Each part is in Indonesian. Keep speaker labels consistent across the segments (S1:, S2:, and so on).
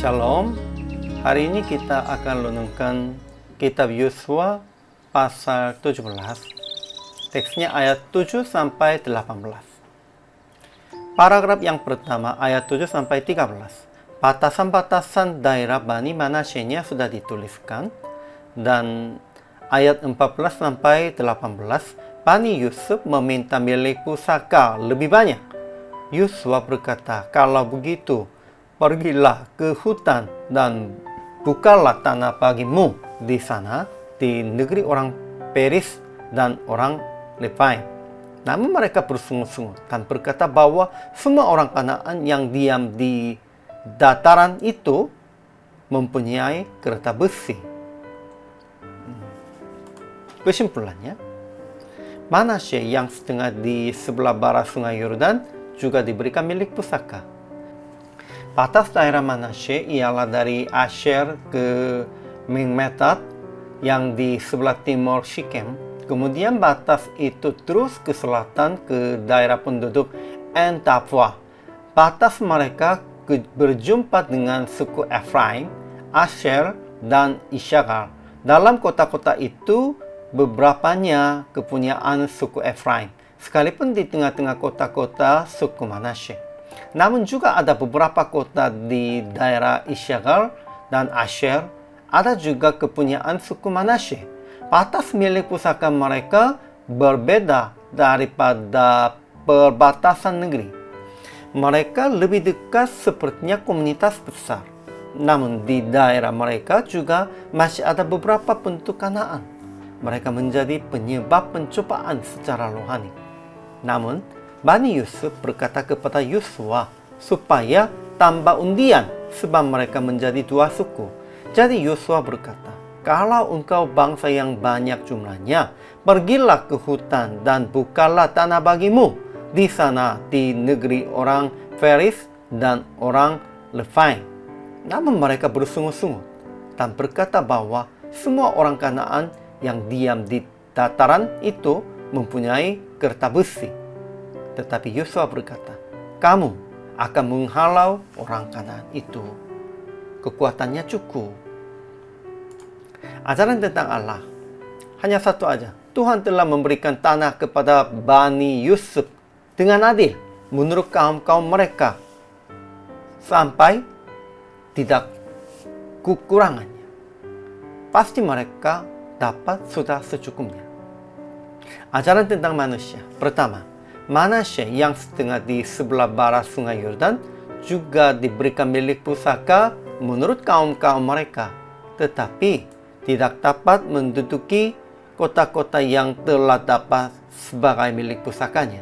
S1: Shalom. Hari ini kita akan renungkan kitab Yosua pasal 17. Teksnya ayat 7 sampai 18. Paragraf yang pertama ayat 7 sampai 13. Batasan-batasan daerah Bani Manasye-nya sudah dituliskan, dan ayat 14 sampai 18 Bani Yusuf meminta milik pusaka lebih banyak. Yosua berkata, "Kalau begitu, pergilah ke hutan dan bukalah tanah bagimu di sana, di negeri orang Peris dan orang Lepai." Namun mereka bersungut-sungut dan berkata bahwa semua orang Kanaan yang diam di dataran itu mempunyai kereta besi. Kesimpulannya, Manasye yang setengah di sebelah barat sungai Yordan juga diberikan milik pusaka. Batas daerah Manasye ialah dari Asher ke Mikmetat yang di sebelah timur Shikem. Kemudian batas itu terus ke selatan ke daerah penduduk En-Tapua. Batas mereka berjumpa dengan suku Efraim, Asher, dan Isakar. Dalam kota-kota itu, beberapanya kepunyaan suku Efraim, sekalipun di tengah-tengah kota-kota suku Manasye. Namun juga ada beberapa kota di daerah Isakar dan Asher, ada juga kepunyaan suku Manasye. Batas milik pusaka mereka berbeda daripada perbatasan negeri. Mereka lebih dekat sepertinya komunitas besar. Namun di daerah mereka juga masih ada beberapa bentuk Kanaan. Mereka menjadi penyebab pencobaan secara rohani. Namun Bani Yusuf berkata kepada Yosua supaya tambah undian sebab mereka menjadi dua suku. Jadi Yosua berkata, "Kalau engkau bangsa yang banyak jumlahnya, pergilah ke hutan dan bukalah tanah bagimu di sana, di negeri orang Peris dan orang Lepai." Namun mereka bersungut-sungut dan berkata bahwa semua orang Kanaan yang diam di dataran itu mempunyai kereta besi. Tetapi Yosua berkata, "Kamu akan menghalau orang Kanaan itu. Kekuatannya cukup." Ajaran tentang Allah hanya satu aja. Tuhan telah memberikan tanah kepada Bani Yusuf dengan adil menurut kaum-kaum mereka sampai tidak kekurangannya. Pasti mereka dapat sudah secukupnya. Ajaran tentang manusia. Pertama, Manasye yang setengah di sebelah barat sungai Yordan juga diberikan milik pusaka menurut kaum-kaum mereka, tetapi tidak dapat menduduki kota-kota yang telah dapat sebagai milik pusakanya.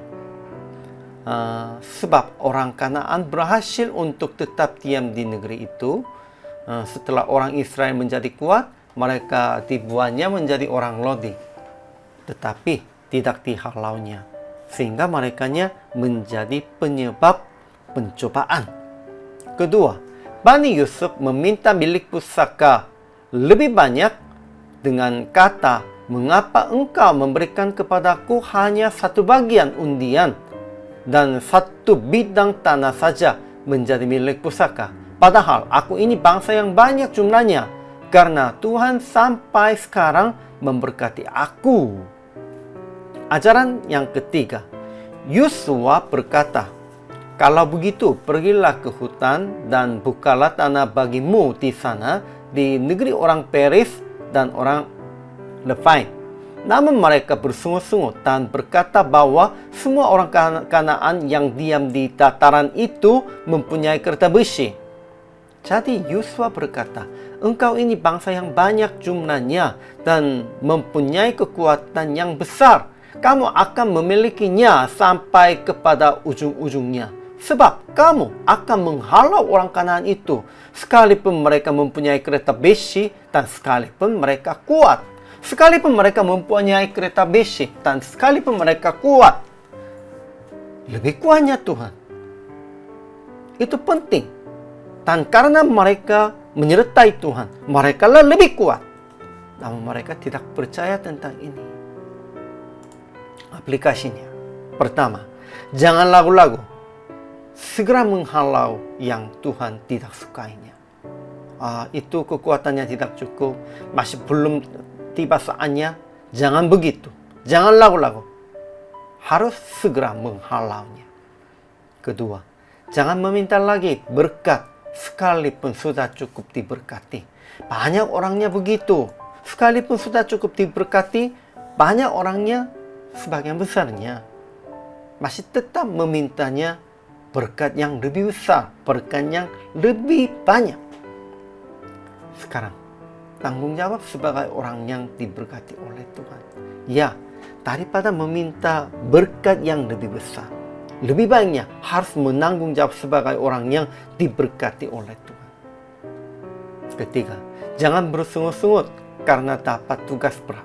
S1: Sebab orang Kanaan berhasil untuk tetap diam di negeri itu. Setelah orang Israel menjadi kuat, mereka dibuatnya menjadi orang Lodi, tetapi tidak dihalaunya, sehingga merekanya menjadi penyebab pencobaan. Kedua, Bani Yusuf meminta milik pusaka lebih banyak dengan kata, "Mengapa engkau memberikan kepadaku hanya satu bagian undian dan satu bidang tanah saja menjadi milik pusaka? Padahal aku ini bangsa yang banyak jumlahnya, karena Tuhan sampai sekarang memberkati aku." Ajaran yang ketiga, Yosua berkata, "Kalau begitu, pergilah ke hutan dan bukalah tanah bagimu di sana, di negeri orang Peris dan orang Lepai." Namun mereka bersungut-sungut dan berkata bahwa semua orang Kanaan yang diam di dataran itu mempunyai kereta besi. Jadi Yosua berkata, "Engkau ini bangsa yang banyak jumlahnya dan mempunyai kekuatan yang besar. Kamu akan memilikinya sampai kepada ujung-ujungnya. Sebab kamu akan menghalau orang Kanaan itu, sekalipun mereka mempunyai kereta besi dan sekalipun mereka kuat." Sekalipun mereka mempunyai kereta besi dan sekalipun mereka kuat, lebih kuatnya Tuhan. Itu penting. Dan karena mereka menyertai Tuhan, mereka lebih kuat. Namun mereka tidak percaya tentang ini. Aplikasinya. Pertama, jangan ragu-ragu. Segera menghalau yang Tuhan tidak sukainya. itu kekuatannya tidak cukup, masih belum tiba saatnya, jangan begitu. Jangan lagu-lagu. Harus segera menghalaunya. Kedua, jangan meminta lagi berkat sekalipun sudah cukup diberkati. Banyak orangnya begitu. Sekalipun sudah cukup diberkati, banyak orangnya, sebagian besarnya, masih tetap memintanya berkat yang lebih besar, berkat yang lebih banyak. Sekarang, tanggung jawab sebagai orang yang diberkati oleh Tuhan. Ya, daripada meminta berkat yang lebih besar, lebih baiknya harus menanggung jawab sebagai orang yang diberkati oleh Tuhan. Ketiga, jangan bersungut-sungut karena dapat tugas berat.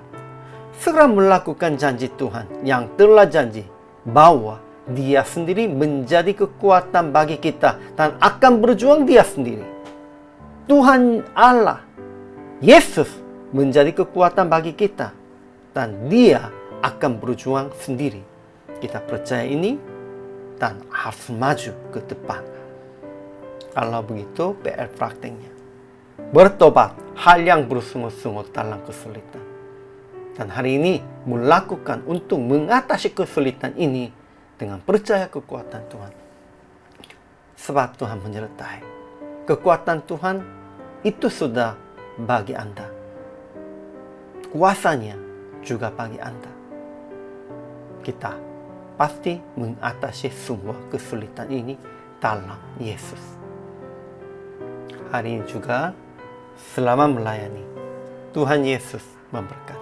S1: Segera melakukan janji Tuhan yang telah janji bahwa Dia sendiri menjadi kekuatan bagi kita dan akan berjuang Dia sendiri. Tuhan Allah, Yesus menjadi kekuatan bagi kita dan Dia akan berjuang sendiri. Kita percaya ini dan harus maju ke depan. Kalau begitu, PR prakteknya. Bertobat hal yang bersungut-sungut dalam kesulitan. Dan hari ini melakukan untuk mengatasi kesulitan ini dengan percaya kekuatan Tuhan. Sebab Tuhan menyertai. Kekuatan Tuhan itu sudah bagi Anda. Kuasanya juga bagi Anda. Kita pasti mengatasi semua kesulitan ini dalam Yesus. Hari ini juga selama melayani, Tuhan Yesus memberkati.